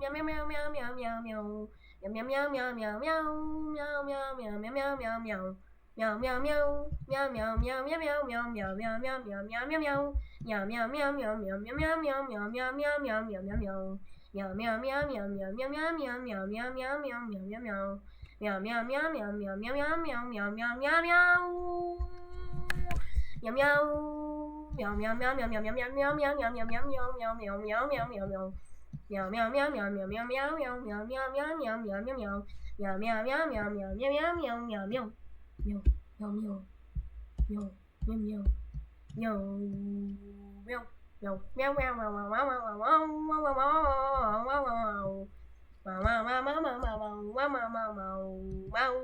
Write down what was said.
Meow meow meow meow meow meow meow. Meow meow meow meow meow meow. Meow meow meow meow meow meow meow. Meow meow meow. Meow meow meow meow meow meow meow meow meow meow meow meow meow. Meow meow meow meow meow meow meow meow meow meow meow meow meow meow meow. Meow meow meow meow meow meow meow meow meow meow meow meow meow meow. Meow meow meow meow meow meow meow meow meow meow meow meow. Meow meow. Meow meow meow meow meow meow meow meow meow meow meow meow meow meow meow meow meow meow. Meow meow meow meow meow meow meow meow meow meow meow meow meow meow meow. Meow meow meow meow meow meow meow meow meow meow. Meow meow meow. Meow meow meow. Meow meow. Meow meow meow meow meow meow meow meow meow meow meow meow. Meow meow meow meow meow meow meow meow meow meow meow.